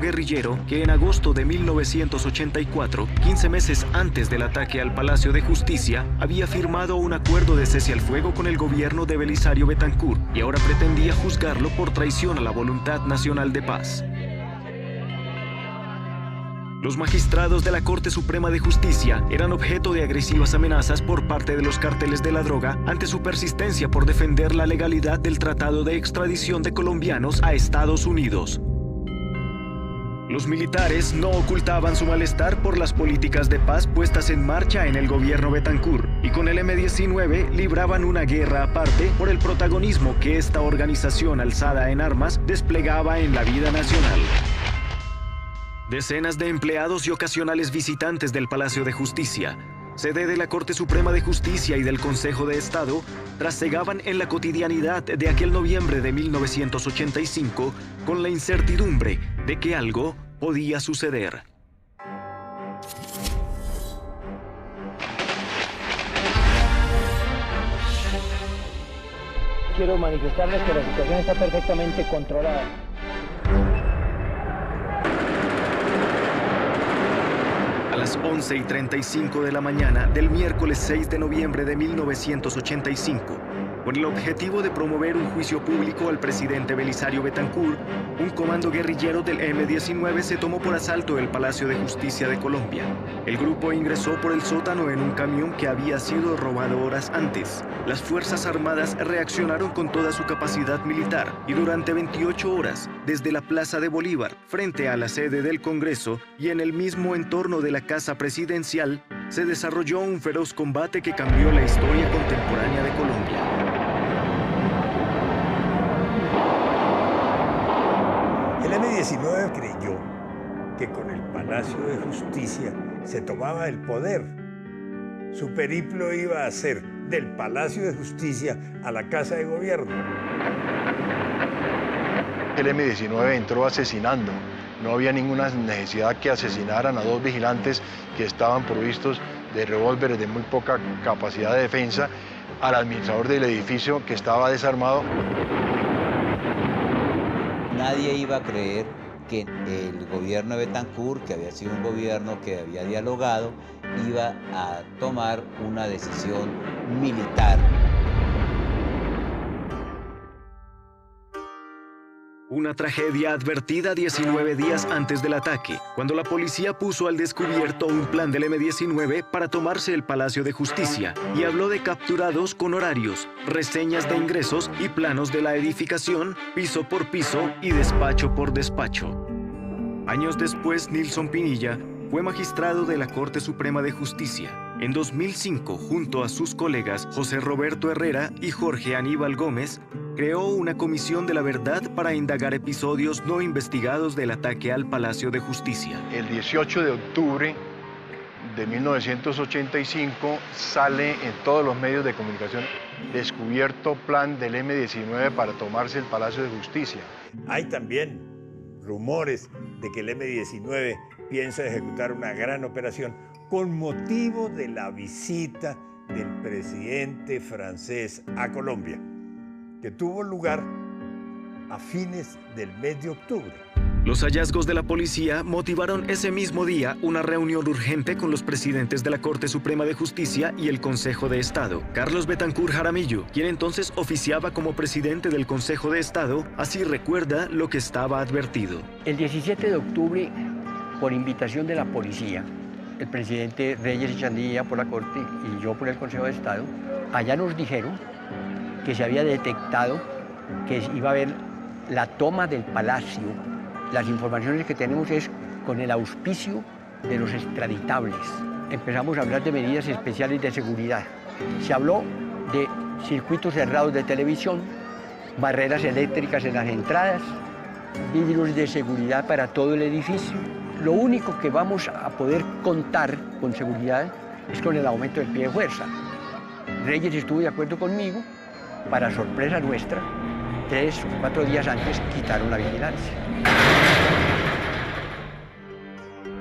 guerrillero que en agosto de 1984, 15 meses antes del ataque al Palacio de Justicia, había firmado un acuerdo de cese al fuego con el gobierno de Belisario Betancur y ahora pretendía juzgarlo por traición a la voluntad nacional de paz. Los magistrados de la Corte Suprema de Justicia eran objeto de agresivas amenazas por parte de los cárteles de la droga ante su persistencia por defender la legalidad del tratado de extradición de colombianos a Estados Unidos. Los militares no ocultaban su malestar por las políticas de paz puestas en marcha en el gobierno Betancur y con el M-19 libraban una guerra aparte por el protagonismo que esta organización alzada en armas desplegaba en la vida nacional. Decenas de empleados y ocasionales visitantes del Palacio de Justicia, sede de la Corte Suprema de Justicia y del Consejo de Estado, trasegaban en la cotidianidad de aquel noviembre de 1985 con la incertidumbre de que algo podía suceder. Quiero manifestarles que la situación está perfectamente controlada. A las 11:35 de la mañana del miércoles 6 de noviembre de 1985, con el objetivo de promover un juicio público al presidente Belisario Betancur, un comando guerrillero del M-19 se tomó por asalto el Palacio de Justicia de Colombia. El grupo ingresó por el sótano en un camión que había sido robado horas antes. Las Fuerzas Armadas reaccionaron con toda su capacidad militar y durante 28 horas, desde la Plaza de Bolívar, frente a la sede del Congreso y en el mismo entorno de la Casa Presidencial, se desarrolló un feroz combate que cambió la historia contemporánea de Colombia. El M-19 creyó que con el Palacio de Justicia se tomaba el poder. Su periplo iba a ser del Palacio de Justicia a la Casa de Gobierno. El M-19 entró asesinando. No había ninguna necesidad que asesinaran a dos vigilantes que estaban provistos de revólveres de muy poca capacidad de defensa, al administrador del edificio que estaba desarmado. Nadie iba a creer que el gobierno de Betancur, que había sido un gobierno que había dialogado, iba a tomar una decisión militar. Una tragedia advertida 19 días antes del ataque, cuando la policía puso al descubierto un plan del M-19 para tomarse el Palacio de Justicia y habló de capturados con horarios, reseñas de ingresos y planos de la edificación, piso por piso y despacho por despacho. Años después, Nilson Pinilla fue magistrado de la Corte Suprema de Justicia. En 2005, junto a sus colegas José Roberto Herrera y Jorge Aníbal Gómez, creó una comisión de la verdad para indagar episodios no investigados del ataque al Palacio de Justicia. El 18 de octubre de 1985 sale en todos los medios de comunicación descubierto plan del M-19 para tomarse el Palacio de Justicia. Hay también rumores de que el M-19 piensa ejecutar una gran operación con motivo de la visita del presidente francés a Colombia, que tuvo lugar a fines del mes de octubre. Los hallazgos de la policía motivaron ese mismo día una reunión urgente con los presidentes de la Corte Suprema de Justicia y el Consejo de Estado. Carlos Betancur Jaramillo, quien entonces oficiaba como presidente del Consejo de Estado, así recuerda lo que estaba advertido. El 17 de octubre, por invitación de la policía, el presidente Reyes Echandía por la Corte y yo por el Consejo de Estado, allá nos dijeron que se había detectado que iba a haber la toma del palacio. Las informaciones que tenemos es con el auspicio de los extraditables. Empezamos a hablar de medidas especiales de seguridad. Se habló de circuitos cerrados de televisión, barreras eléctricas en las entradas, vidrios de seguridad para todo el edificio. Lo único que vamos a poder contar con seguridad es con el aumento del pie de fuerza. Reyes estuvo de acuerdo conmigo. Para sorpresa nuestra, 3 o 4 días antes quitaron la vigilancia.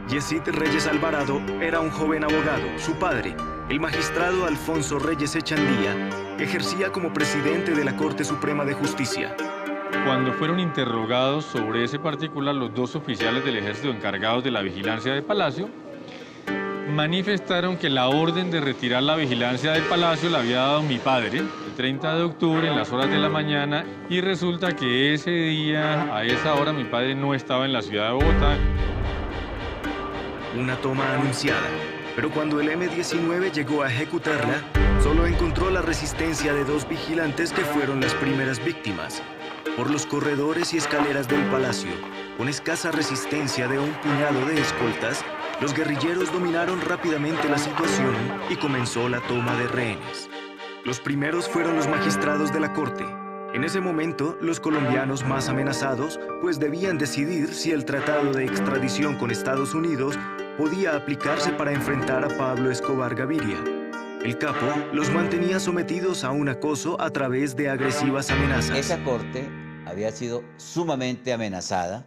Yesid Reyes Alvarado era un joven abogado. Su padre, el magistrado Alfonso Reyes Echandía, ejercía como presidente de la Corte Suprema de Justicia. Cuando fueron interrogados sobre ese particular, los dos oficiales del ejército encargados de la vigilancia del palacio manifestaron que la orden de retirar la vigilancia del palacio la había dado mi padre el 30 de octubre en las horas de la mañana, y resulta que ese día, a esa hora, mi padre no estaba en la ciudad de Bogotá. Una toma anunciada, pero cuando el M-19 llegó a ejecutarla, solo encontró la resistencia de dos vigilantes que fueron las primeras víctimas. Por los corredores y escaleras del palacio, con escasa resistencia de un puñado de escoltas, los guerrilleros dominaron rápidamente la situación y comenzó la toma de rehenes. Los primeros fueron los magistrados de la corte. En ese momento, los colombianos más amenazados, pues debían decidir si el tratado de extradición con Estados Unidos podía aplicarse para enfrentar a Pablo Escobar Gaviria. El capo los mantenía sometidos a un acoso a través de agresivas amenazas. Esa corte había sido sumamente amenazada.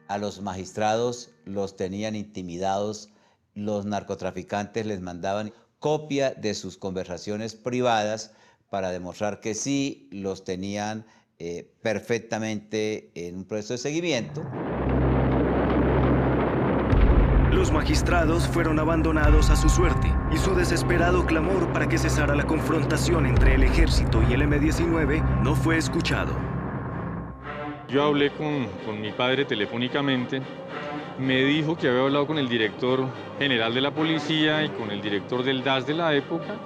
A los magistrados los tenían intimidados, los narcotraficantes les mandaban copia de sus conversaciones privadas para demostrar que sí los tenían perfectamente en un proceso de seguimiento. Los magistrados fueron abandonados a su suerte y su desesperado clamor para que cesara la confrontación entre el ejército y el M-19 no fue escuchado. Yo hablé con mi padre telefónicamente, me dijo que había hablado con el director general de la policía y con el director del DAS de la época,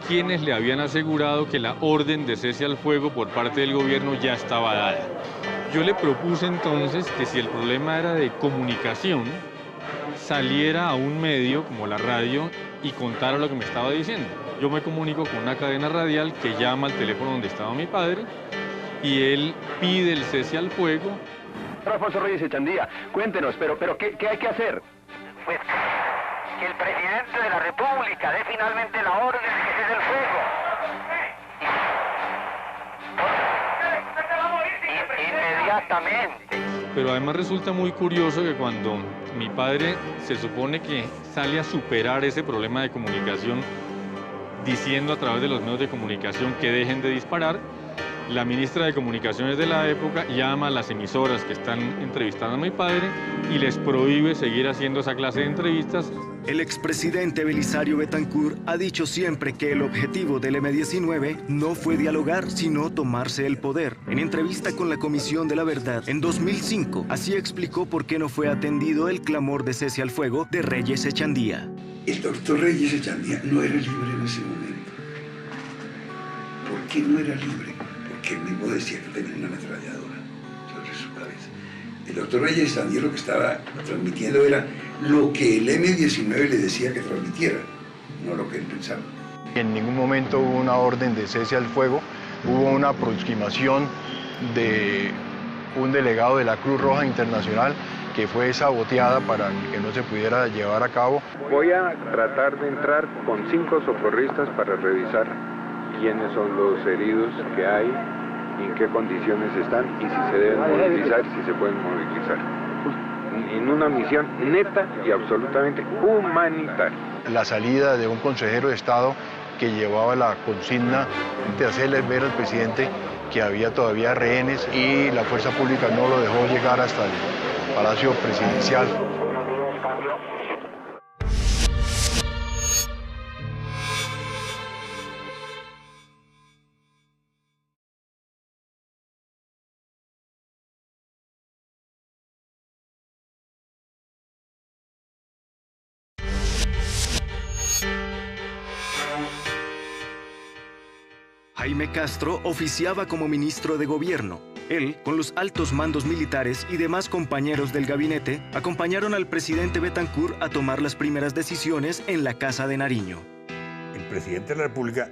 quienes le habían asegurado que la orden de cese al fuego por parte del gobierno ya estaba dada. Yo le propuse entonces que si el problema era de comunicación, saliera a un medio como la radio y contara lo que me estaba diciendo. Yo me comunico con una cadena radial que llama al teléfono donde estaba mi padre y él pide el cese al fuego. Alfonso Reyes Echandía, cuéntenos, pero ¿qué hay que hacer? Pues que el presidente de la República dé finalmente la orden de que cese el fuego. Inmediatamente. Pero además resulta muy curioso que cuando mi padre se supone que sale a superar ese problema de comunicación diciendo a través de los medios de comunicación que dejen de disparar, la ministra de Comunicaciones de la época llama a las emisoras que están entrevistando a mi padre y les prohíbe seguir haciendo esa clase de entrevistas. El expresidente Belisario Betancur ha dicho siempre que el objetivo del M-19 no fue dialogar, sino tomarse el poder. En entrevista con la Comisión de la Verdad, en 2005, así explicó por qué no fue atendido el clamor de cese al fuego de Reyes Echandía. El doctor Reyes Echandía no era libre en ese momento. ¿Por qué no era libre? Porque él mismo decía que tenía una ametralladora sobre su cabeza. El doctor Reyes Echandía lo que estaba transmitiendo era lo que el M-19 le decía que transmitiera, no lo que él pensaba. En ningún momento hubo una orden de cese al fuego, hubo una aproximación de un delegado de la Cruz Roja Internacional que fue saboteada para que no se pudiera llevar a cabo. Voy a tratar de entrar con 5 socorristas para revisar quiénes son los heridos que hay, en qué condiciones están y si se deben movilizar, si se pueden movilizar. En una misión neta y absolutamente humanitaria. La salida de un consejero de Estado que llevaba la consigna de hacerles ver al presidente que había todavía rehenes y la fuerza pública no lo dejó llegar hasta el Palacio Presidencial. Jaime Castro oficiaba como ministro de Gobierno. Él, con los altos mandos militares y demás compañeros del gabinete, acompañaron al presidente Betancur a tomar las primeras decisiones en la Casa de Nariño. El presidente de la República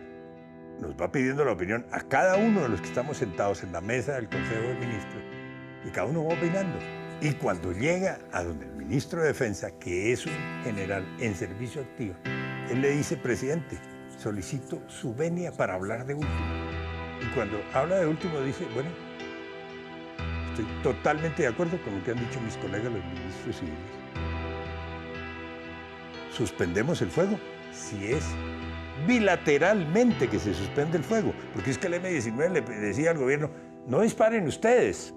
nos va pidiendo la opinión a cada uno de los que estamos sentados en la mesa del Consejo de Ministros y cada uno va opinando. Y cuando llega a donde el ministro de Defensa, que es un general en servicio activo, él le dice: presidente, solicito su venia para hablar de último. Y cuando habla de último dice: bueno, estoy totalmente de acuerdo con lo que han dicho mis colegas los ministros civiles. Suspendemos el fuego si es bilateralmente que se suspende el fuego, porque es que el M-19 le decía al gobierno: no disparen ustedes.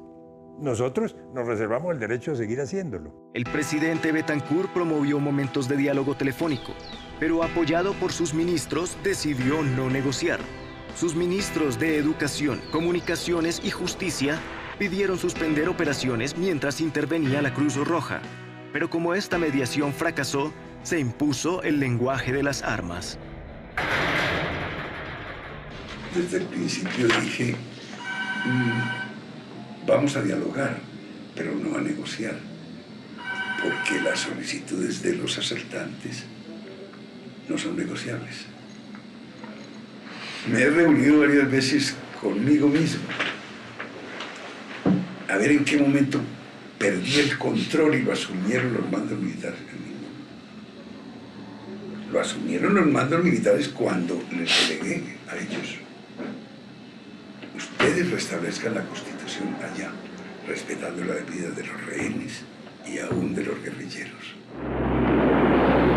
Nosotros nos reservamos el derecho de seguir haciéndolo. El presidente Betancur promovió momentos de diálogo telefónico, pero apoyado por sus ministros, decidió no negociar. Sus ministros de Educación, Comunicaciones y Justicia pidieron suspender operaciones mientras intervenía la Cruz Roja. Pero como esta mediación fracasó, se impuso el lenguaje de las armas. Desde el principio dije, vamos a dialogar, pero no a negociar, porque las solicitudes de los asaltantes no son negociables. Me he reunido varias veces conmigo mismo, a ver en qué momento perdí el control y lo asumieron los mandos militares. Lo asumieron los mandos militares cuando les delegué a ellos. Ustedes restablezcan la Constitución allá, respetando la vida de los rehenes y aún de los guerrilleros.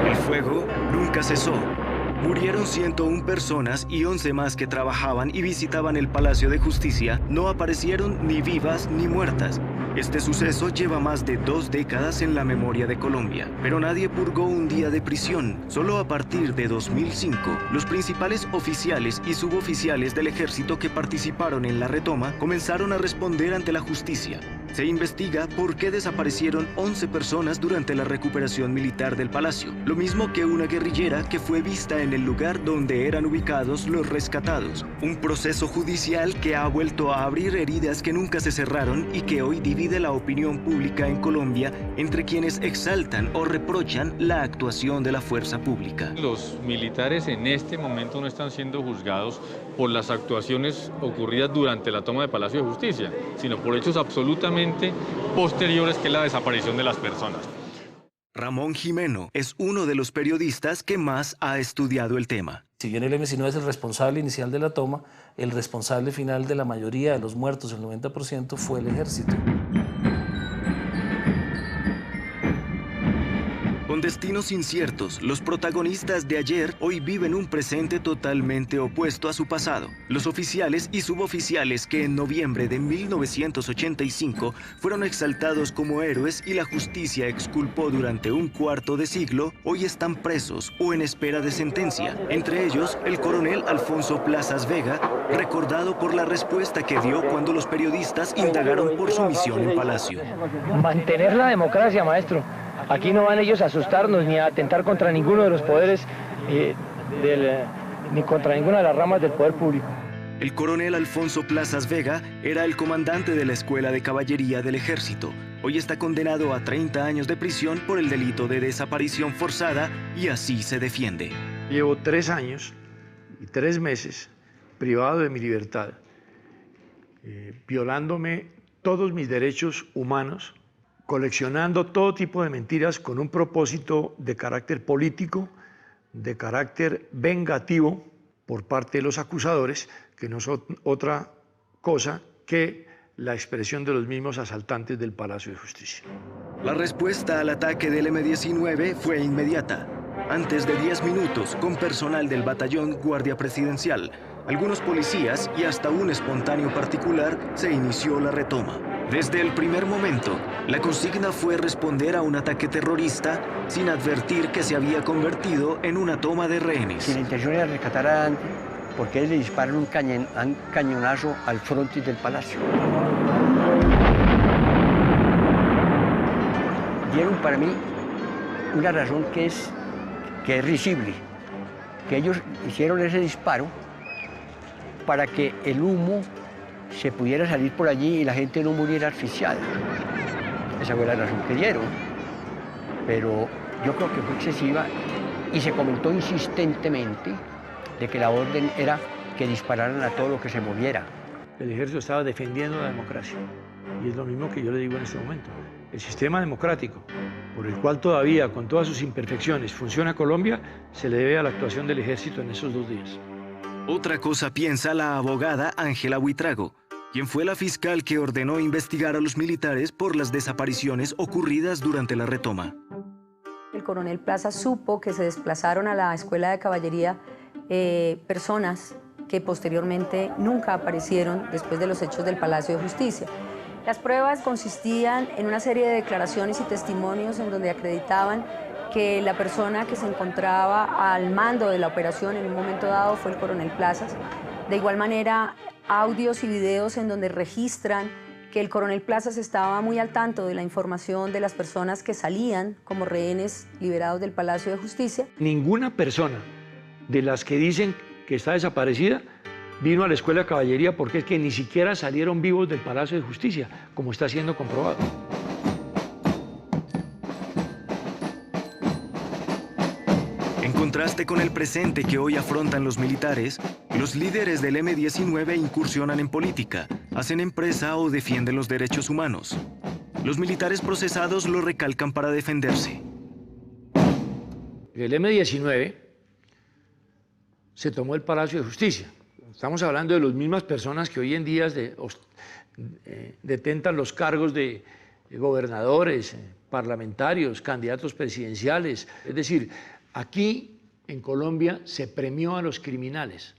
El fuego nunca cesó. Murieron 101 personas y 11 más que trabajaban y visitaban el Palacio de Justicia no aparecieron ni vivas ni muertas. Este suceso lleva más de 2 décadas en la memoria de Colombia, pero nadie purgó un día de prisión. Solo a partir de 2005, los principales oficiales y suboficiales del ejército que participaron en la retoma comenzaron a responder ante la justicia. Se investiga por qué desaparecieron 11 personas durante la recuperación militar del palacio, lo mismo que una guerrillera que fue vista en el lugar donde eran ubicados los rescatados. Un proceso judicial que ha vuelto a abrir heridas que nunca se cerraron y que hoy divide la opinión pública en Colombia entre quienes exaltan o reprochan la actuación de la fuerza pública. Los militares en este momento no están siendo juzgados por las actuaciones ocurridas durante la toma de Palacio de Justicia, sino por hechos absolutamente posteriores, que es la desaparición de las personas. Ramón Jimeno es uno de los periodistas que más ha estudiado el tema. Si bien el M-19 es el responsable inicial de la toma, el responsable final de la mayoría de los muertos, el 90%, fue el ejército. Con destinos inciertos, los protagonistas de ayer hoy viven un presente totalmente opuesto a su pasado. Los oficiales y suboficiales que en noviembre de 1985 fueron exaltados como héroes y la justicia exculpó durante un cuarto de siglo, hoy están presos o en espera de sentencia. Entre ellos, el coronel Alfonso Plazas Vega, recordado por la respuesta que dio cuando los periodistas indagaron por su misión en Palacio. Mantener la democracia, maestro. Aquí no van ellos a asustarnos ni a atentar contra ninguno de los poderes, ni contra ninguna de las ramas del poder público. El coronel Alfonso Plazas Vega era el comandante de la Escuela de Caballería del Ejército. Hoy está condenado a 30 años de prisión por el delito de desaparición forzada y así se defiende. Llevo 3 años y 3 meses privado de mi libertad, violándome todos mis derechos humanos, coleccionando todo tipo de mentiras con un propósito de carácter político, de carácter vengativo por parte de los acusadores, que no son otra cosa que la expresión de los mismos asaltantes del Palacio de Justicia. La respuesta al ataque del M-19 fue inmediata. Antes de 10 minutos, con personal del batallón Guardia Presidencial, algunos policías y hasta un espontáneo particular, se inició la retoma. Desde el primer momento, la consigna fue responder a un ataque terrorista sin advertir que se había convertido en una toma de rehenes. Si la intención era rescatar a Dante, ¿por qué le disparan un cañonazo al frontis del palacio? Dieron para mí una razón que es risible, que ellos hicieron ese disparo para que el humo se pudiera salir por allí y la gente no muriera asfixiada. Esa fue la razón que dieron. Pero yo creo que fue excesiva y se comentó insistentemente de que la orden era que dispararan a todo lo que se moviera. El ejército estaba defendiendo la democracia y es lo mismo que yo le digo en este momento. El sistema democrático, por el cual todavía, con todas sus imperfecciones, funciona Colombia, se le debe a la actuación del ejército en esos 2 días. Otra cosa piensa la abogada Ángela Buitrago, quien fue la fiscal que ordenó investigar a los militares por las desapariciones ocurridas durante la retoma. El coronel Plaza supo que se desplazaron a la Escuela de Caballería personas que posteriormente nunca aparecieron después de los hechos del Palacio de Justicia. Las pruebas consistían en una serie de declaraciones y testimonios en donde acreditaban que la persona que se encontraba al mando de la operación en un momento dado fue el coronel Plazas. De igual manera, audios y videos en donde registran que el coronel Plazas estaba muy al tanto de la información de las personas que salían como rehenes liberados del Palacio de Justicia. Ninguna persona de las que dicen que está desaparecida vino a la Escuela de Caballería, porque es que ni siquiera salieron vivos del Palacio de Justicia, como está siendo comprobado. En contraste con el presente que hoy afrontan los militares, los líderes del M-19 incursionan en política, hacen empresa o defienden los derechos humanos. Los militares procesados lo recalcan para defenderse. El M-19 se tomó el Palacio de Justicia. Estamos hablando de las mismas personas que hoy en día detentan los cargos de gobernadores, parlamentarios, candidatos presidenciales. Es decir, aquí en Colombia se premió a los criminales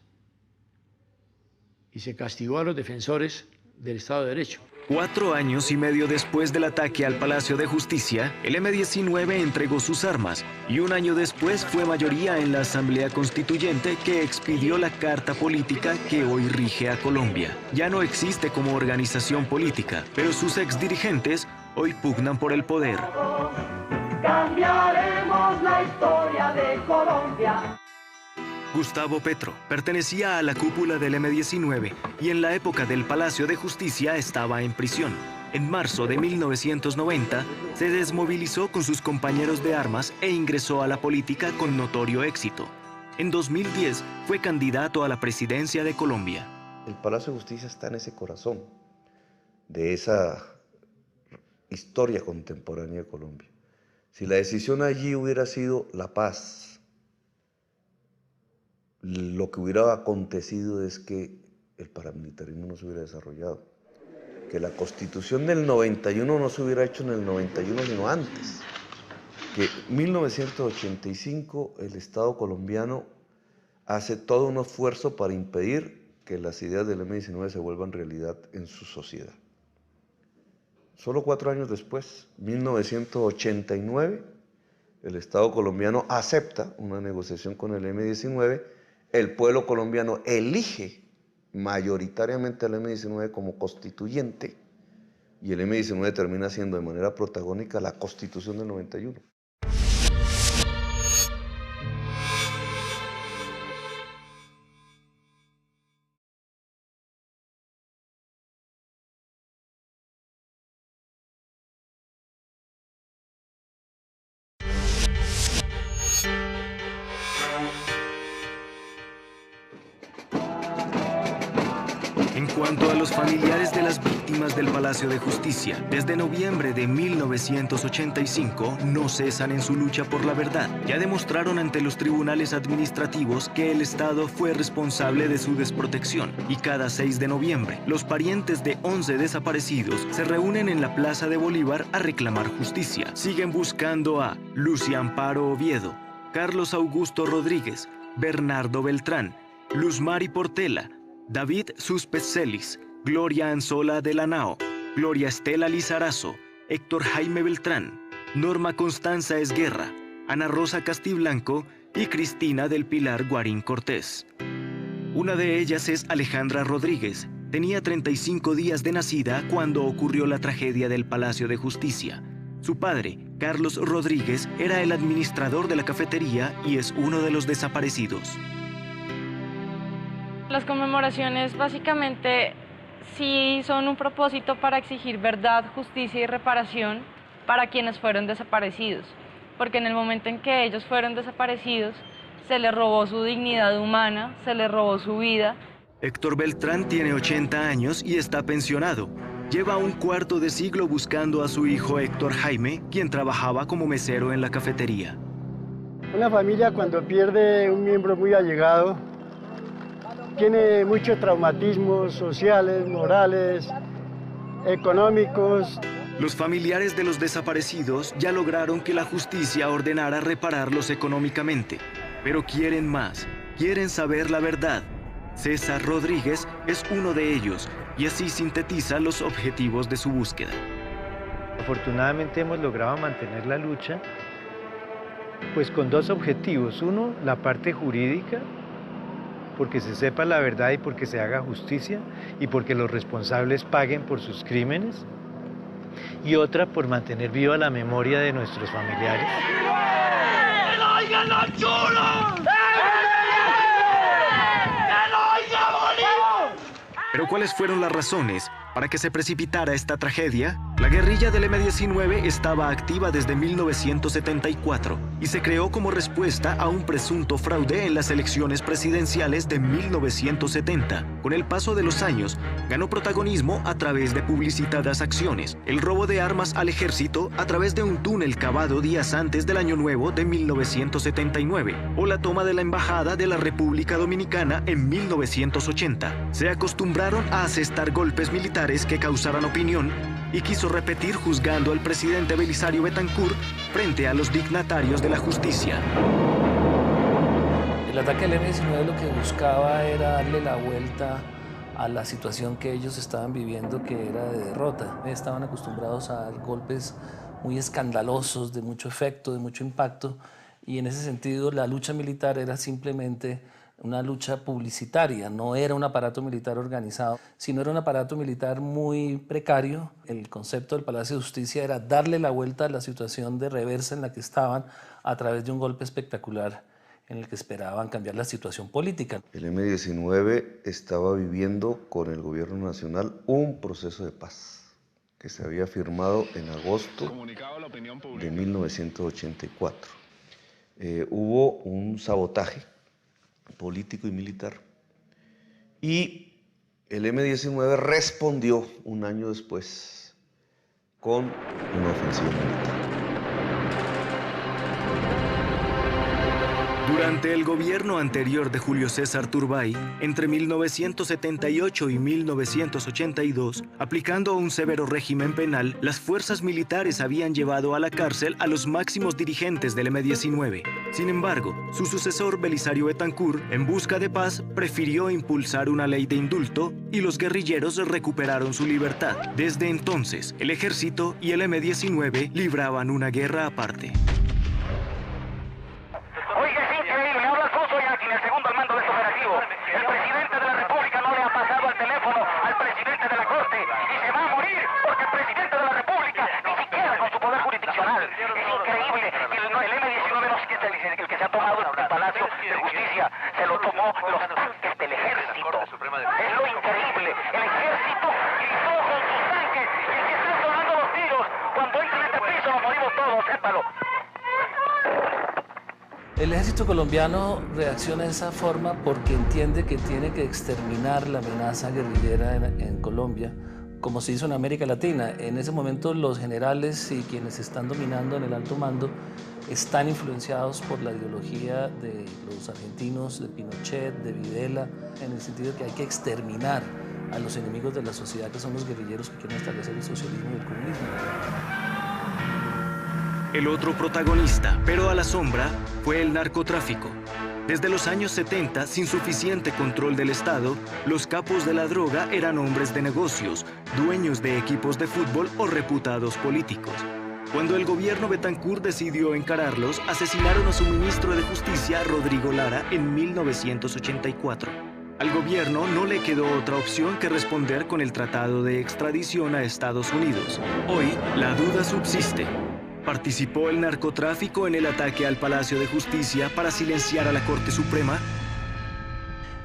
y se castigó a los defensores del Estado de Derecho. 4 años y medio después del ataque al Palacio de Justicia, el M-19 entregó sus armas y 1 año después fue mayoría en la Asamblea Constituyente que expidió la carta política que hoy rige a Colombia. Ya no existe como organización política, pero sus exdirigentes hoy pugnan por el poder. Cambiaremos la historia de Colombia. Gustavo Petro pertenecía a la cúpula del M-19 y en la época del Palacio de Justicia estaba en prisión. En marzo de 1990 se desmovilizó con sus compañeros de armas e ingresó a la política con notorio éxito. En 2010 fue candidato a la presidencia de Colombia. El Palacio de Justicia está en ese corazón de esa historia contemporánea de Colombia. Si la decisión allí hubiera sido la paz, lo que hubiera acontecido es que el paramilitarismo no se hubiera desarrollado, que la Constitución del 91 no se hubiera hecho en el 91 sino antes, que en 1985 el Estado colombiano hace todo un esfuerzo para impedir que las ideas del M-19 se vuelvan realidad en su sociedad. Solo 4 años después, 1989, el Estado colombiano acepta una negociación con el M-19. El pueblo colombiano elige mayoritariamente al M-19 como constituyente y el M-19 termina siendo de manera protagónica la Constitución del 91. En cuanto a los familiares de las víctimas del Palacio de Justicia, desde noviembre de 1985 no cesan en su lucha por la verdad. Ya demostraron ante los tribunales administrativos que el Estado fue responsable de su desprotección y cada 6 de noviembre los parientes de 11 desaparecidos se reúnen en la Plaza de Bolívar a reclamar justicia. Siguen buscando a Lucia Amparo Oviedo, Carlos Augusto Rodríguez, Bernardo Beltrán, Luz Mari Portela, David Suspet-Celis, Gloria Anzola de la Nao, Gloria Estela Lizarazo, Héctor Jaime Beltrán, Norma Constanza Esguerra, Ana Rosa Castiblanco y Cristina del Pilar Guarín Cortés. Una de ellas es Alejandra Rodríguez. Tenía 35 días de nacida cuando ocurrió la tragedia del Palacio de Justicia. Su padre, Carlos Rodríguez, era el administrador de la cafetería y es uno de los desaparecidos. Las conmemoraciones básicamente sí son un propósito para exigir verdad, justicia y reparación para quienes fueron desaparecidos, porque en el momento en que ellos fueron desaparecidos se les robó su dignidad humana, se les robó su vida. Héctor Beltrán tiene 80 años y está pensionado. Lleva un cuarto de siglo buscando a su hijo Héctor Jaime, quien trabajaba como mesero en la cafetería. Una familia cuando pierde un miembro muy allegado tiene muchos traumatismos sociales, morales, económicos. Los familiares de los desaparecidos ya lograron que la justicia ordenara repararlos económicamente, pero quieren más, quieren saber la verdad. César Rodríguez es uno de ellos y así sintetiza los objetivos de su búsqueda. Afortunadamente hemos logrado mantener la lucha pues con dos objetivos. Uno, la parte jurídica, porque se sepa la verdad y porque se haga justicia y porque los responsables paguen por sus crímenes. Y otra, por mantener viva la memoria de nuestros familiares. ¡Que lo oigan los chulos! Pero ¿cuáles fueron las razones para que se precipitara esta tragedia? La guerrilla del M-19 estaba activa desde 1974 y se creó como respuesta a un presunto fraude en las elecciones presidenciales de 1970. Con el paso de los años, ganó protagonismo a través de publicitadas acciones, el robo de armas al ejército a través de un túnel cavado días antes del Año Nuevo de 1979, o la toma de la Embajada de la República Dominicana en 1980. Se acostumbraron a asestar golpes militares que causaran opinión y quiso repetir juzgando al presidente Belisario Betancur frente a los dignatarios de la justicia. El ataque del M-19 lo que buscaba era darle la vuelta a la situación que ellos estaban viviendo, que era de derrota. Estaban acostumbrados a dar golpes muy escandalosos, de mucho efecto, de mucho impacto, y en ese sentido la lucha militar era simplemente una lucha publicitaria, no era un aparato militar organizado, sino era un aparato militar muy precario. El concepto del Palacio de Justicia era darle la vuelta a la situación de reversa en la que estaban a través de un golpe espectacular en el que esperaban cambiar la situación política. El M-19 estaba viviendo con el gobierno nacional un proceso de paz que se había firmado en agosto de 1984. Hubo un sabotaje político y militar, y el M-19 respondió un año después con una ofensiva militar. Durante el gobierno anterior de Julio César Turbay, entre 1978 y 1982, aplicando un severo régimen penal, las fuerzas militares habían llevado a la cárcel a los máximos dirigentes del M-19. Sin embargo, su sucesor Belisario Betancur, en busca de paz, prefirió impulsar una ley de indulto y los guerrilleros recuperaron su libertad. Desde entonces, el ejército y el M-19 libraban una guerra aparte. El presidente de la República no le ha pasado el teléfono al presidente de la Corte y se va a morir porque el presidente de la República ni siquiera con su poder jurisdiccional. Es increíble que el M-19 no es el que se ha tomado el Palacio de Justicia, se lo tomó los tanques del ejército. Es lo increíble, el ejército gritó con sus tanques y el que está sonando los tiros, cuando entra en este piso nos morimos todos, sépalo. El ejército colombiano reacciona de esa forma porque entiende que tiene que exterminar la amenaza guerrillera en Colombia, como se hizo en América Latina. En ese momento los generales y quienes están dominando en el alto mando están influenciados por la ideología de los argentinos, de Pinochet, de Videla, en el sentido de que hay que exterminar a los enemigos de la sociedad, que son los guerrilleros que quieren establecer el socialismo y el comunismo. El otro protagonista, pero a la sombra, fue el narcotráfico. Desde los años 70, sin suficiente control del Estado, los capos de la droga eran hombres de negocios, dueños de equipos de fútbol o reputados políticos. Cuando el gobierno Betancur decidió encararlos, asesinaron a su ministro de Justicia, Rodrigo Lara, en 1984. Al gobierno no le quedó otra opción que responder con el tratado de extradición a Estados Unidos. Hoy, la duda subsiste. ¿Participó el narcotráfico en el ataque al Palacio de Justicia para silenciar a la Corte Suprema?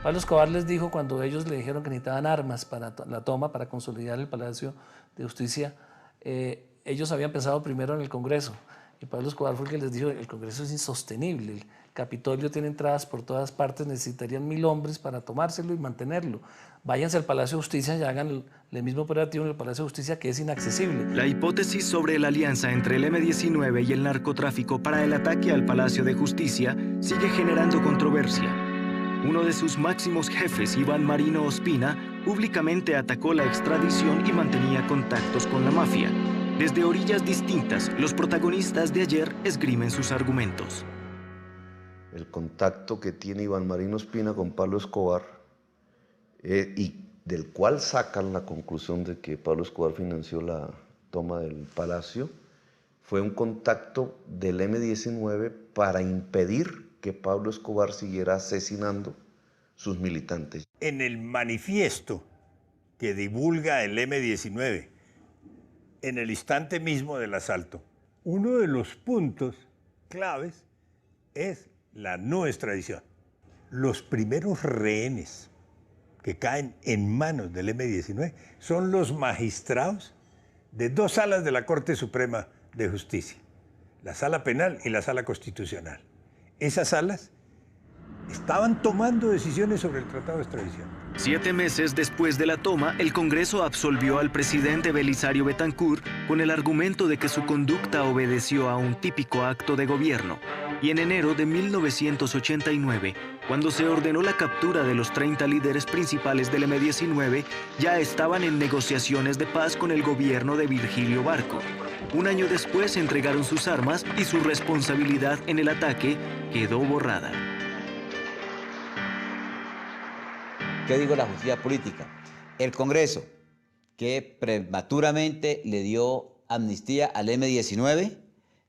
Pablo Escobar les dijo, cuando ellos le dijeron que necesitaban armas para la toma, para consolidar el Palacio de Justicia, ellos habían pensado primero en el Congreso. Y Pablo Escobar fue el que les dijo, el Congreso es insostenible, el Capitolio tiene entradas por todas partes, necesitarían 1000 hombres para tomárselo y mantenerlo. Váyanse al Palacio de Justicia y hagan el mismo operativo en el Palacio de Justicia, que es inaccesible. La hipótesis sobre la alianza entre el M-19 y el narcotráfico para el ataque al Palacio de Justicia sigue generando controversia. Uno de sus máximos jefes, Iván Marino Ospina, públicamente atacó la extradición y mantenía contactos con la mafia. Desde orillas distintas, los protagonistas de ayer esgrimen sus argumentos. El contacto que tiene Iván Marino Ospina con Pablo Escobar y del cual sacan la conclusión de que Pablo Escobar financió la toma del Palacio, fue un contacto del M-19 para impedir que Pablo Escobar siguiera asesinando sus militantes. En el manifiesto que divulga el M-19, en el instante mismo del asalto, uno de los puntos claves es la no extradición. Los primeros rehenes que caen en manos del M-19 son los magistrados de dos salas de la Corte Suprema de Justicia, la Sala Penal y la Sala Constitucional. Esas salas estaban tomando decisiones sobre el tratado de extradición. 7 meses después de la toma, el Congreso absolvió al presidente Belisario Betancur con el argumento de que su conducta obedeció a un típico acto de gobierno. Y en enero de 1989, cuando se ordenó la captura de los 30 líderes principales del M-19, ya estaban en negociaciones de paz con el gobierno de Virgilio Barco. Un año después entregaron sus armas y su responsabilidad en el ataque quedó borrada. ¿Qué digo la justicia política? El Congreso, que prematuramente le dio amnistía al M-19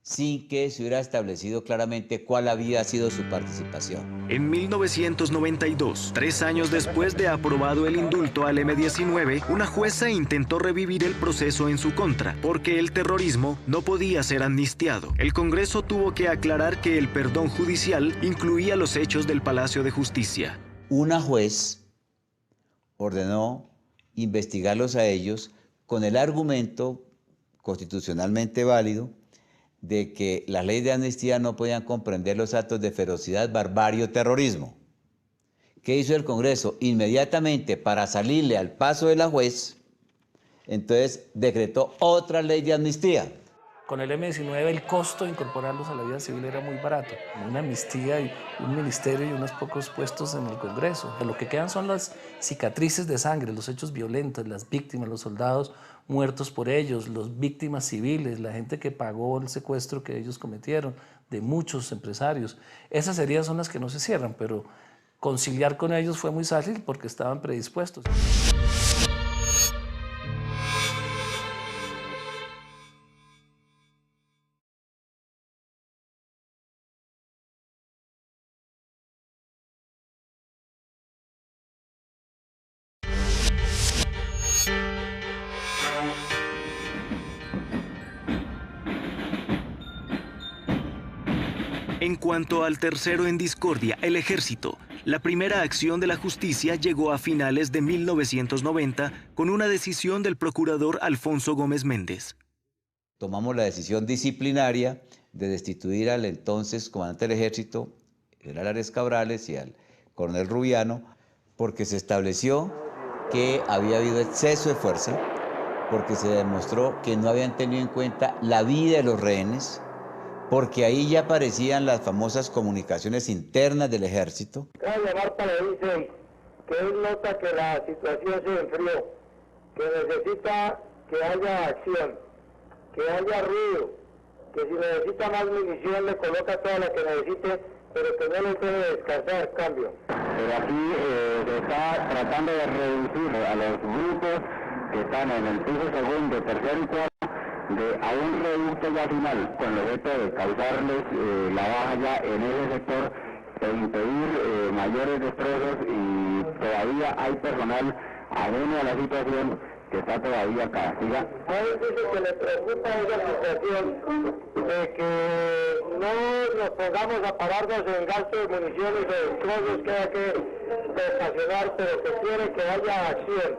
sin que se hubiera establecido claramente cuál había sido su participación. En 1992, 3 años después de aprobado el indulto al M-19, una jueza intentó revivir el proceso en su contra, porque el terrorismo no podía ser amnistiado. El Congreso tuvo que aclarar que el perdón judicial incluía los hechos del Palacio de Justicia. Una juez ordenó investigarlos a ellos con el argumento constitucionalmente válido de que las leyes de amnistía no podían comprender los actos de ferocidad, barbarie o terrorismo. ¿Qué hizo el Congreso? Inmediatamente, para salirle al paso de la juez, entonces decretó otra ley de amnistía. Con el M-19 el costo de incorporarlos a la vida civil era muy barato. Una amnistía y un ministerio y unos pocos puestos en el Congreso. Lo que quedan son las cicatrices de sangre, los hechos violentos, las víctimas, los soldados muertos por ellos, las víctimas civiles, la gente que pagó el secuestro que ellos cometieron, de muchos empresarios. Esas heridas son las que no se cierran, pero conciliar con ellos fue muy fácil porque estaban predispuestos. En cuanto al tercero en discordia, el ejército, la primera acción de la justicia llegó a finales de 1990 con una decisión del procurador Alfonso Gómez Méndez. Tomamos la decisión disciplinaria de destituir al entonces comandante del ejército, general Ares Cabrales, y al coronel Rubiano, porque se estableció que había habido exceso de fuerza, porque se demostró que no habían tenido en cuenta la vida de los rehenes, porque ahí ya aparecían las famosas comunicaciones internas del ejército. Marta le dice que él nota que la situación se enfrió, que necesita que haya acción, que haya ruido, que si necesita más munición le coloca toda la que necesite, pero que no le puede descansar, cambio. Pero aquí se está tratando de reducir a los grupos que están en el piso segundo, tercero y cuarto, a un reducto ya final, con el objeto de causarles la baja ya en ese sector, de impedir mayores destrozos, y todavía hay personal ajeno a la situación que está todavía acá. ¿Siga? A él dice que le preocupa esa situación de que no nos pongamos a pararnos en gasto de municiones o destrozos que hay que estacionar, pero que quiere que haya acción.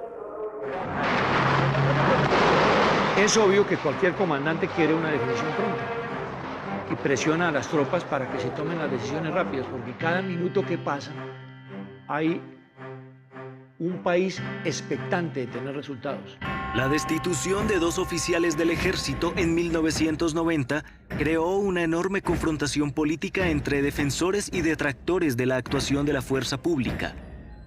Es obvio que cualquier comandante quiere una definición pronta y presiona a las tropas para que se tomen las decisiones rápidas, porque cada minuto que pasa hay un país expectante de tener resultados. La destitución de 2 oficiales del ejército en 1990 creó una enorme confrontación política entre defensores y detractores de la actuación de la fuerza pública.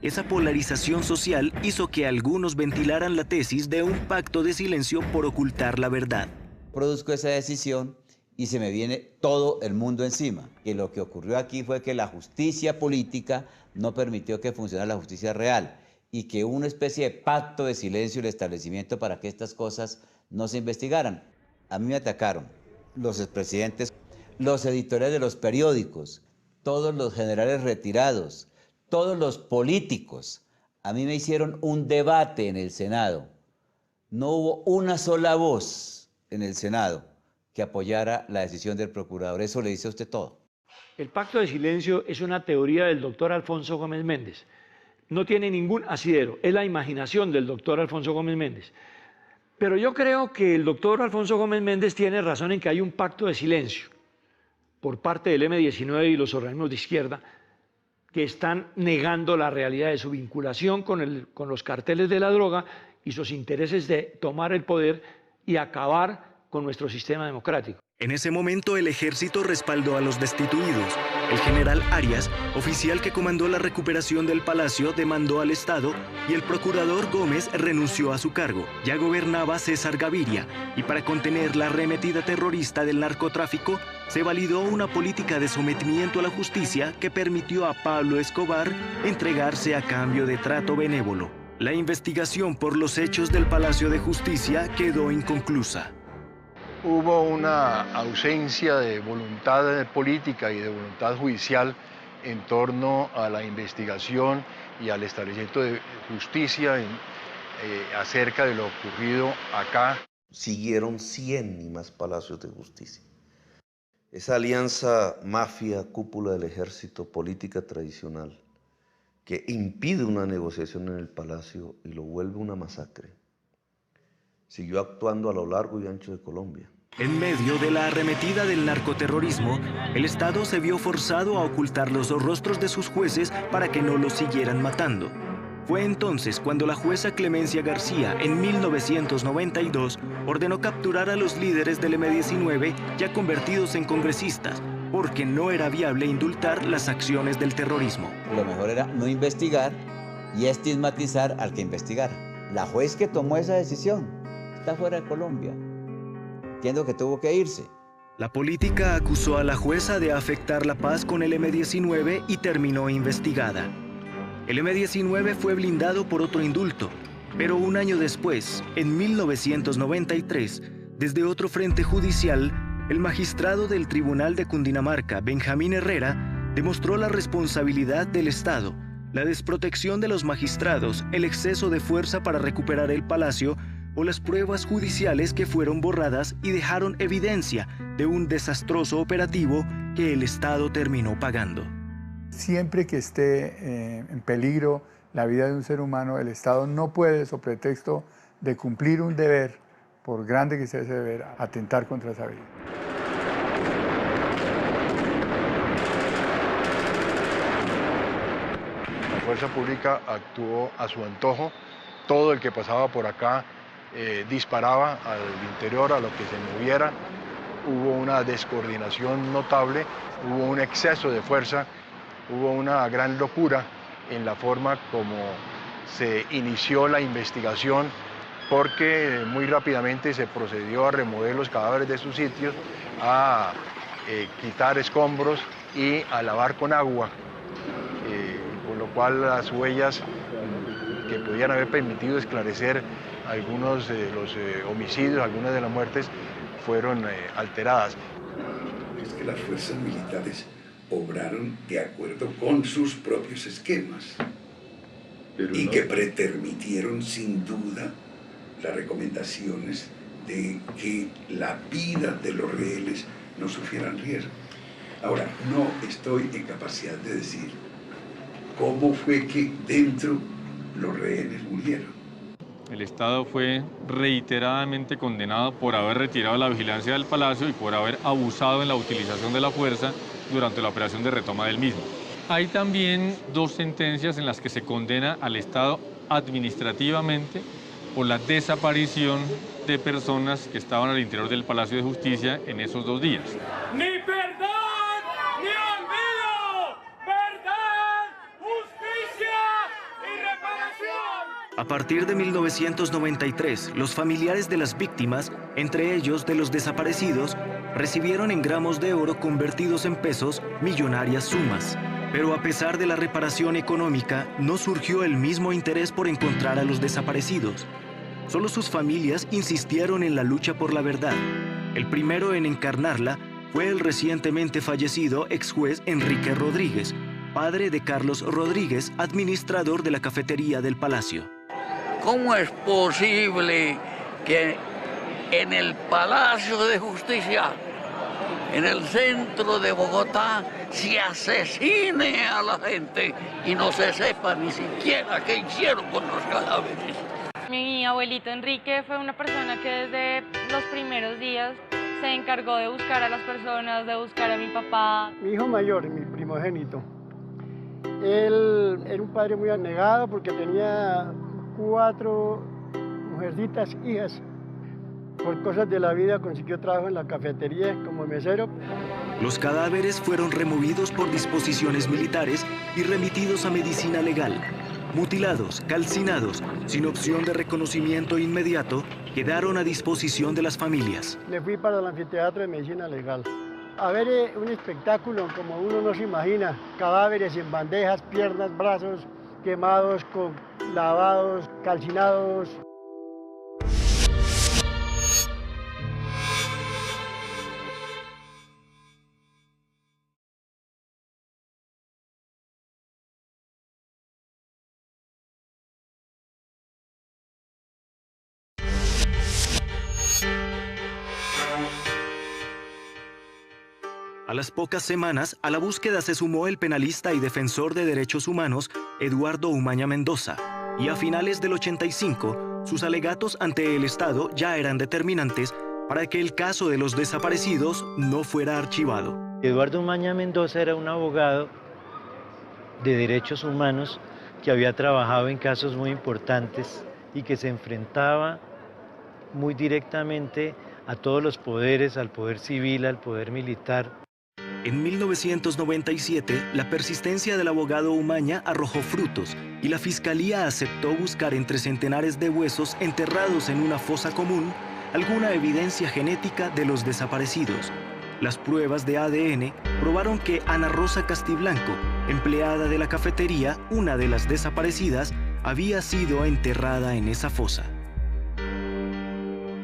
Esa polarización social hizo que algunos ventilaran la tesis de un pacto de silencio por ocultar la verdad. Produzco esa decisión y se me viene todo el mundo encima. Que lo que ocurrió aquí fue que la justicia política no permitió que funcionara la justicia real. y que hubo una especie de pacto de silencio y el establecimiento para que estas cosas no se investigaran. A mí me atacaron los expresidentes, los editores de los periódicos, todos los generales retirados, todos los políticos. A mí me hicieron un debate en el Senado. No hubo una sola voz en el Senado que apoyara la decisión del procurador. Eso le dice a usted todo. El pacto de silencio es una teoría del doctor Alfonso Gómez Méndez. No tiene ningún asidero, es la imaginación del doctor Alfonso Gómez Méndez. Pero yo creo que el doctor Alfonso Gómez Méndez tiene razón en que hay un pacto de silencio por parte del M-19 y los organismos de izquierda que están negando la realidad de su vinculación con los carteles de la droga y sus intereses de tomar el poder y acabar con nuestro sistema democrático. En ese momento el ejército respaldó a los destituidos. El general Arias, oficial que comandó la recuperación del palacio, demandó al Estado y el procurador Gómez renunció a su cargo. Ya gobernaba César Gaviria y para contener la arremetida terrorista del narcotráfico se validó una política de sometimiento a la justicia que permitió a Pablo Escobar entregarse a cambio de trato benévolo. La investigación por los hechos del Palacio de Justicia quedó inconclusa. Hubo una ausencia de voluntad política y de voluntad judicial en torno a la investigación y al establecimiento de justicia acerca de lo ocurrido acá. Siguieron 100 y más palacios de justicia. Esa alianza mafia, cúpula del ejército, política tradicional, que impide una negociación en el palacio y lo vuelve una masacre, siguió actuando a lo largo y ancho de Colombia. En medio de la arremetida del narcoterrorismo, el Estado se vio forzado a ocultar los rostros de sus jueces para que no los siguieran matando. Fue entonces cuando la jueza Clemencia García, en 1992, ordenó capturar a los líderes del M-19 ya convertidos en congresistas, porque no era viable indultar las acciones del terrorismo. Lo mejor era no investigar y estigmatizar al que investigara. La juez que tomó esa decisión está fuera de Colombia. Entiendo que tuvo que irse. La política acusó a la jueza de afectar la paz con el M-19 y terminó investigada. El M-19 fue blindado por otro indulto, pero un año después, en 1993, desde otro frente judicial, el magistrado del Tribunal de Cundinamarca, Benjamín Herrera, demostró la responsabilidad del Estado, la desprotección de los magistrados, el exceso de fuerza para recuperar el palacio o las pruebas judiciales que fueron borradas y dejaron evidencia de un desastroso operativo que el Estado terminó pagando. Siempre que esté en peligro la vida de un ser humano, el Estado no puede, sobre pretexto de cumplir un deber, por grande que sea ese deber, atentar contra esa vida. La fuerza pública actuó a su antojo. Todo el que pasaba por acá disparaba al interior, a lo que se moviera. Hubo una descoordinación notable, hubo un exceso de fuerza, hubo una gran locura en la forma como se inició la investigación, porque muy rápidamente se procedió a remover los cadáveres de sus sitios, a quitar escombros y a lavar con agua, con lo cual las huellas que podían haber permitido esclarecer algunos de los homicidios, algunas de las muertes, fueron alteradas. Es que las fuerzas militares obraron de acuerdo con sus propios esquemas y que pretermitieron sin duda las recomendaciones de que la vida de los rehenes no sufrieran riesgo. Ahora, no estoy en capacidad de decir cómo fue que dentro los rehenes murieron. El Estado fue reiteradamente condenado por haber retirado la vigilancia del palacio y por haber abusado en la utilización de la fuerza durante la operación de retoma del mismo. Hay también dos sentencias en las que se condena al Estado administrativamente por la desaparición de personas que estaban al interior del Palacio de Justicia en esos 2 días. ¡Ni perdón, ni olvido! ¡Verdad, justicia y reparación! A partir de 1993, los familiares de las víctimas, entre ellos de los desaparecidos, recibieron en gramos de oro convertidos en pesos millonarias sumas. Pero a pesar de la reparación económica, no surgió el mismo interés por encontrar a los desaparecidos. Solo sus familias insistieron en la lucha por la verdad. El primero en encarnarla fue el recientemente fallecido ex juez Enrique Rodríguez, padre de Carlos Rodríguez, administrador de la cafetería del Palacio. ¿Cómo es posible que en el Palacio de Justicia, en el centro de Bogotá, se asesine a la gente y no se sepa ni siquiera qué hicieron con los cadáveres? Mi abuelito Enrique fue una persona que desde los primeros días se encargó de buscar a las personas, de buscar a mi papá. Mi hijo mayor, mi primogénito, él era un padre muy abnegado porque tenía 4 mujercitas, hijas. Por cosas de la vida consiguió trabajo en la cafetería como mesero. Los cadáveres fueron removidos por disposiciones militares y remitidos a medicina legal. Mutilados, calcinados, sin opción de reconocimiento inmediato, quedaron a disposición de las familias. Me fui para el anfiteatro de medicina legal a ver un espectáculo como uno no se imagina. Cadáveres en bandejas, piernas, brazos quemados, lavados, calcinados. A las pocas semanas, a la búsqueda se sumó el penalista y defensor de derechos humanos Eduardo Umaña Mendoza, y a finales del 85, sus alegatos ante el Estado ya eran determinantes para que el caso de los desaparecidos no fuera archivado. Eduardo Umaña Mendoza era un abogado de derechos humanos que había trabajado en casos muy importantes y que se enfrentaba muy directamente a todos los poderes, al poder civil, al poder militar. En 1997, la persistencia del abogado Umaña arrojó frutos y la Fiscalía aceptó buscar entre centenares de huesos enterrados en una fosa común alguna evidencia genética de los desaparecidos. Las pruebas de ADN probaron que Ana Rosa Castiblanco, empleada de la cafetería, una de las desaparecidas, había sido enterrada en esa fosa.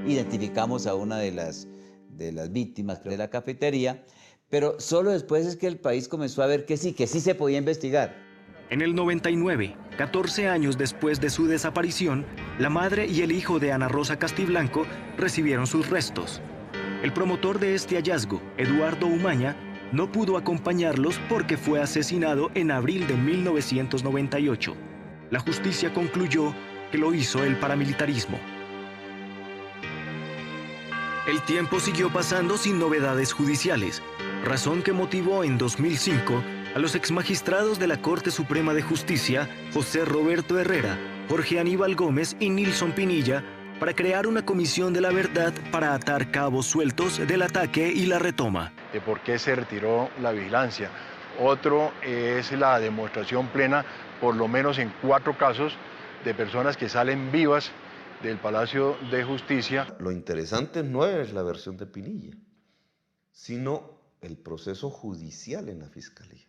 Identificamos a una de las víctimas de la cafetería, pero solo después es que el país comenzó a ver que sí se podía investigar. En el 99, 14 años después de su desaparición, la madre y el hijo de Ana Rosa Castiblanco recibieron sus restos. El promotor de este hallazgo, Eduardo Umaña, no pudo acompañarlos porque fue asesinado en abril de 1998. La justicia concluyó que lo hizo el paramilitarismo. El tiempo siguió pasando sin novedades judiciales, razón que motivó en 2005 a los exmagistrados de la Corte Suprema de Justicia, José Roberto Herrera, Jorge Aníbal Gómez y Nilson Pinilla, para crear una comisión de la verdad para atar cabos sueltos del ataque y la retoma. De por qué se retiró la vigilancia. Otro es la demostración plena, por lo menos en 4 casos, de personas que salen vivas del Palacio de Justicia. Lo interesante no es la versión de Pinilla, sino el proceso judicial en la Fiscalía.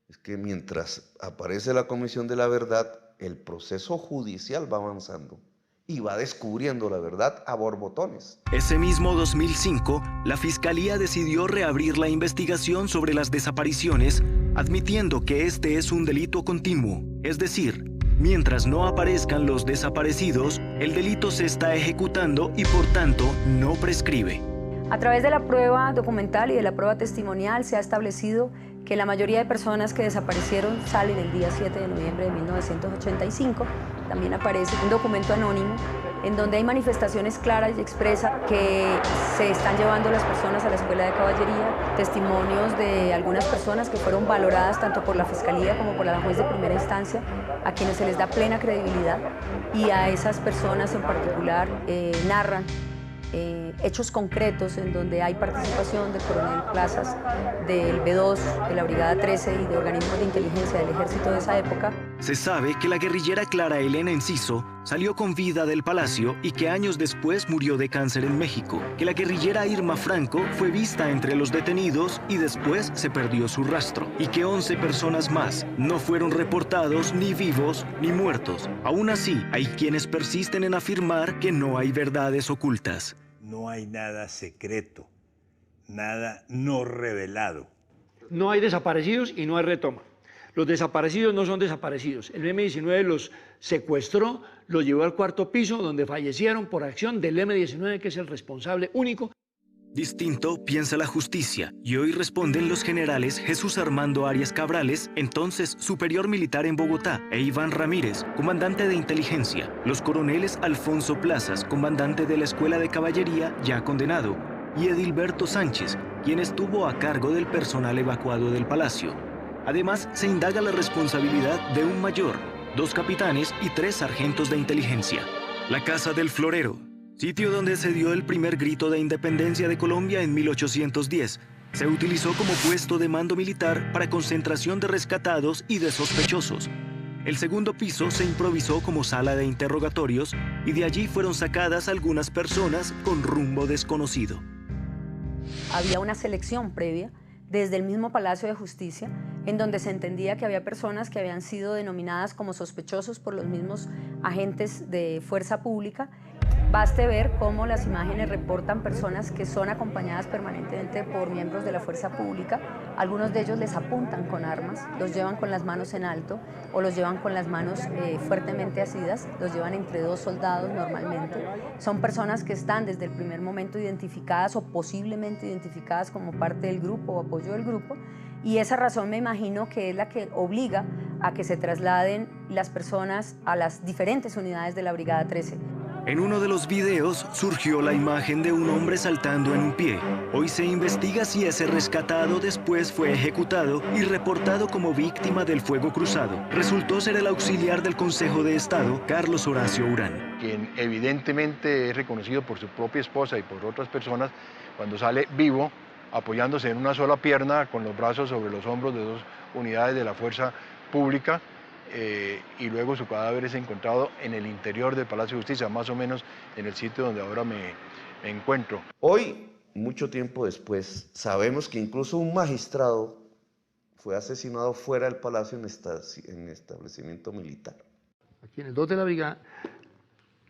Es que mientras aparece la Comisión de la Verdad, el proceso judicial va avanzando y va descubriendo la verdad a borbotones. Ese mismo 2005, la Fiscalía decidió reabrir la investigación sobre las desapariciones, admitiendo que este es un delito continuo, es decir, mientras no aparezcan los desaparecidos, el delito se está ejecutando y por tanto no prescribe. A través de la prueba documental y de la prueba testimonial se ha establecido que la mayoría de personas que desaparecieron salen el día 7 de noviembre de 1985. También aparece un documento anónimo en donde hay manifestaciones claras y expresas que se están llevando las personas a la Escuela de Caballería, testimonios de algunas personas que fueron valoradas tanto por la Fiscalía como por la juez de primera instancia, a quienes se les da plena credibilidad, y a esas personas en particular narran hechos concretos en donde hay participación del coronel Plazas, del B2, de la Brigada 13 y de organismos de inteligencia del ejército de esa época. Se sabe que la guerrillera Clara Elena Enciso salió con vida del palacio y que años después murió de cáncer en México, que la guerrillera Irma Franco fue vista entre los detenidos y después se perdió su rastro, y que 11 personas más no fueron reportados ni vivos ni muertos. Aún así, hay quienes persisten en afirmar que no hay verdades ocultas. No hay nada secreto, nada no revelado. No hay desaparecidos y no hay retoma. Los desaparecidos no son desaparecidos. El M-19 los secuestró, los llevó al cuarto piso, donde fallecieron por acción del M-19, que es el responsable único. Distinto piensa la justicia, y hoy responden los generales Jesús Armando Arias Cabrales, entonces superior militar en Bogotá, e Iván Ramírez, comandante de inteligencia, los coroneles Alfonso Plazas, comandante de la Escuela de Caballería, ya condenado, y Edilberto Sánchez, quien estuvo a cargo del personal evacuado del palacio. Además, se indaga la responsabilidad de un mayor, 2 capitanes y 3 sargentos de inteligencia. La Casa del Florero, sitio donde se dio el primer grito de independencia de Colombia en 1810, se utilizó como puesto de mando militar para concentración de rescatados y de sospechosos. El segundo piso se improvisó como sala de interrogatorios y de allí fueron sacadas algunas personas con rumbo desconocido. Había una selección previa desde el mismo Palacio de Justicia, en donde se entendía que había personas que habían sido denominadas como sospechosos por los mismos agentes de fuerza pública. Baste ver cómo las imágenes reportan personas que son acompañadas permanentemente por miembros de la fuerza pública. Algunos de ellos les apuntan con armas, los llevan con las manos en alto o los llevan con las manos fuertemente asidas, los llevan entre 2 soldados normalmente. Son personas que están desde el primer momento identificadas o posiblemente identificadas como parte del grupo o apoyo del grupo, y esa razón me imagino que es la que obliga a que se trasladen las personas a las diferentes unidades de la Brigada 13. En uno de los videos surgió la imagen de un hombre saltando en un pie. Hoy se investiga si ese rescatado después fue ejecutado y reportado como víctima del fuego cruzado. Resultó ser el auxiliar del Consejo de Estado, Carlos Horacio Urán. Quien evidentemente es reconocido por su propia esposa y por otras personas cuando sale vivo, apoyándose en una sola pierna, con los brazos sobre los hombros de 2 unidades de la fuerza pública. Y luego su cadáver es encontrado en el interior del Palacio de Justicia, más o menos en el sitio donde ahora me encuentro. Hoy, mucho tiempo después, sabemos que incluso un magistrado fue asesinado fuera del palacio en establecimiento militar. Aquí en el 2 de la brigada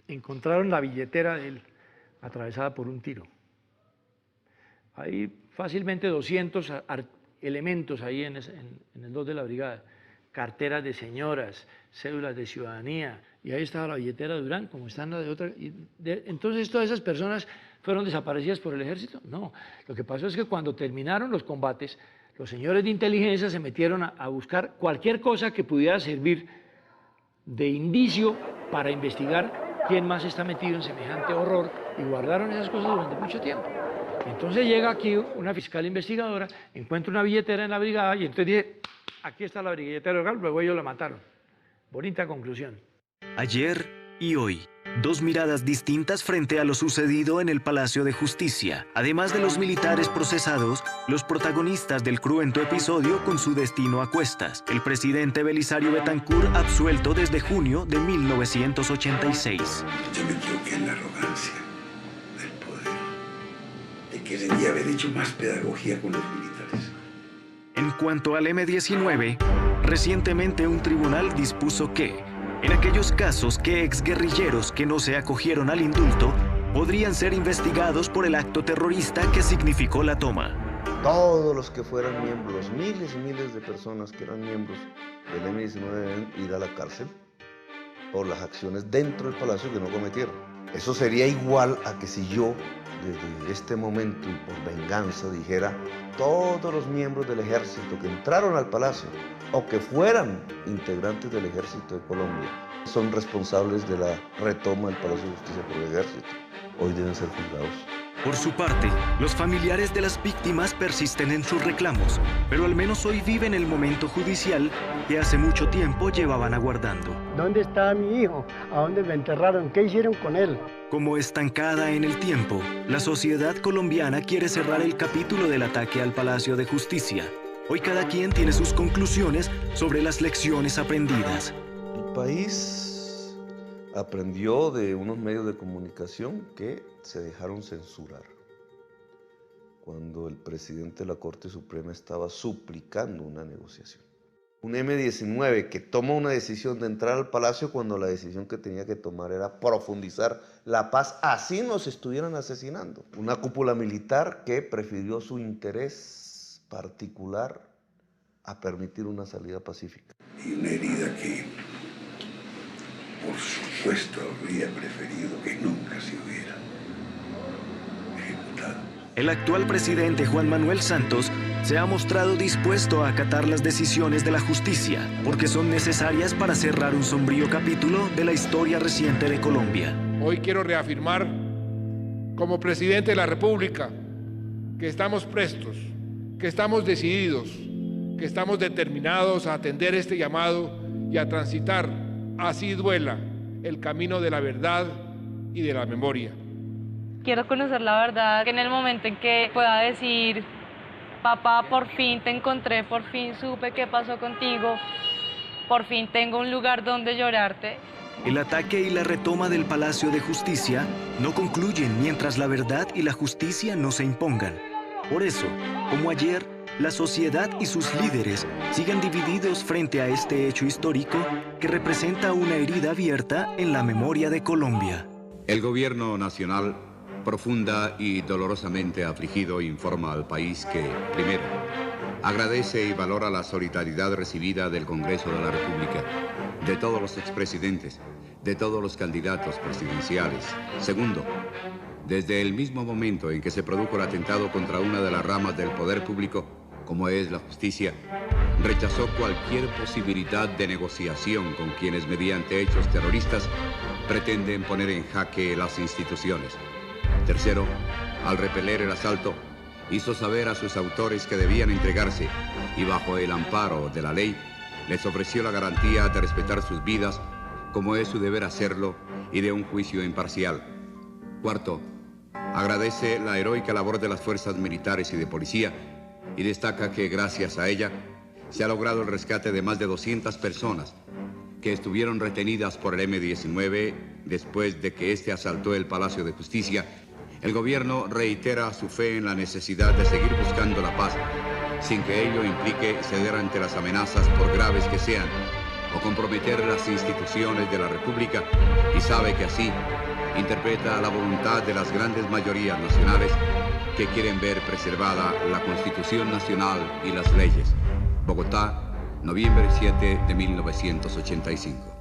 encontraron la billetera de él atravesada por un tiro. Hay fácilmente 200 elementos ahí en el 2 de la brigada. Carteras de señoras, cédulas de ciudadanía, y ahí estaba la billetera de Urán, como están las de otra. Entonces, ¿todas esas personas fueron desaparecidas por el ejército? No, lo que pasó es que cuando terminaron los combates, los señores de inteligencia se metieron a buscar cualquier cosa que pudiera servir de indicio para investigar quién más está metido en semejante horror, y guardaron esas cosas durante mucho tiempo. Entonces llega aquí una fiscal investigadora, encuentra una billetera en la brigada, y entonces dije, aquí está la billetera local, luego ellos la mataron. Bonita conclusión. Ayer y hoy, 2 miradas distintas frente a lo sucedido en el Palacio de Justicia. Además de los militares procesados, los protagonistas del cruento episodio con su destino a cuestas. El presidente Belisario Betancur absuelto desde junio de 1986. Yo me equivoqué en la arrogancia del poder, de que debía haber hecho más pedagogía con los militares. En cuanto al M-19, recientemente un tribunal dispuso que, en aquellos casos que exguerrilleros que no se acogieron al indulto, podrían ser investigados por el acto terrorista que significó la toma. Todos los que fueran miembros, miles y miles de personas que eran miembros del M-19 deben ir a la cárcel por las acciones dentro del palacio que no cometieron. Eso sería igual a que si yo, desde este momento y por venganza, dijera todos los miembros del ejército que entraron al palacio o que fueran integrantes del ejército de Colombia son responsables de la retoma del Palacio de Justicia por el ejército. Hoy deben ser juzgados. Por su parte, los familiares de las víctimas persisten en sus reclamos, pero al menos hoy viven el momento judicial que hace mucho tiempo llevaban aguardando. ¿Dónde está mi hijo? ¿A dónde lo enterraron? ¿Qué hicieron con él? Como estancada en el tiempo, la sociedad colombiana quiere cerrar el capítulo del ataque al Palacio de Justicia. Hoy cada quien tiene sus conclusiones sobre las lecciones aprendidas. El país aprendió de unos medios de comunicación que se dejaron censurar cuando el presidente de la Corte Suprema estaba suplicando una negociación. Un M-19 que toma una decisión de entrar al Palacio cuando la decisión que tenía que tomar era profundizar la paz, así nos estuvieran asesinando. Una cúpula militar que prefirió su interés particular a permitir una salida pacífica. Y una herida que, por supuesto, habría preferido que nunca se hubiera ejecutado. El actual presidente Juan Manuel Santos se ha mostrado dispuesto a acatar las decisiones de la justicia, porque son necesarias para cerrar un sombrío capítulo de la historia reciente de Colombia. Hoy quiero reafirmar, como presidente de la República, que estamos prestos, que estamos decididos, que estamos determinados a atender este llamado y a transitar, así duela, el camino de la verdad y de la memoria. Quiero conocer la verdad, que en el momento en que pueda decir, papá, por fin te encontré, por fin supe qué pasó contigo, por fin tengo un lugar donde llorarte. El ataque y la retoma del Palacio de Justicia no concluyen mientras la verdad y la justicia no se impongan. Por eso, como ayer, la sociedad y sus líderes siguen divididos frente a este hecho histórico que representa una herida abierta en la memoria de Colombia. El gobierno nacional, profunda y dolorosamente afligido, informa al país que, primero, agradece y valora la solidaridad recibida del Congreso de la República, de todos los expresidentes, de todos los candidatos presidenciales. Segundo, desde el mismo momento en que se produjo el atentado contra una de las ramas del poder público, como es la justicia, rechazó cualquier posibilidad de negociación con quienes mediante hechos terroristas pretenden poner en jaque las instituciones. Tercero, al repeler el asalto, hizo saber a sus autores que debían entregarse y bajo el amparo de la ley, les ofreció la garantía de respetar sus vidas como es su deber hacerlo y de un juicio imparcial. Cuarto, agradece la heroica labor de las fuerzas militares y de policía y destaca que gracias a ella se ha logrado el rescate de más de 200 personas que estuvieron retenidas por el M-19 después de que este asaltó el Palacio de Justicia. El gobierno reitera su fe en la necesidad de seguir buscando la paz, sin que ello implique ceder ante las amenazas por graves que sean, o comprometer las instituciones de la República, y sabe que así interpreta la voluntad de las grandes mayorías nacionales que quieren ver preservada la Constitución Nacional y las leyes. Bogotá, noviembre 7 de 1985.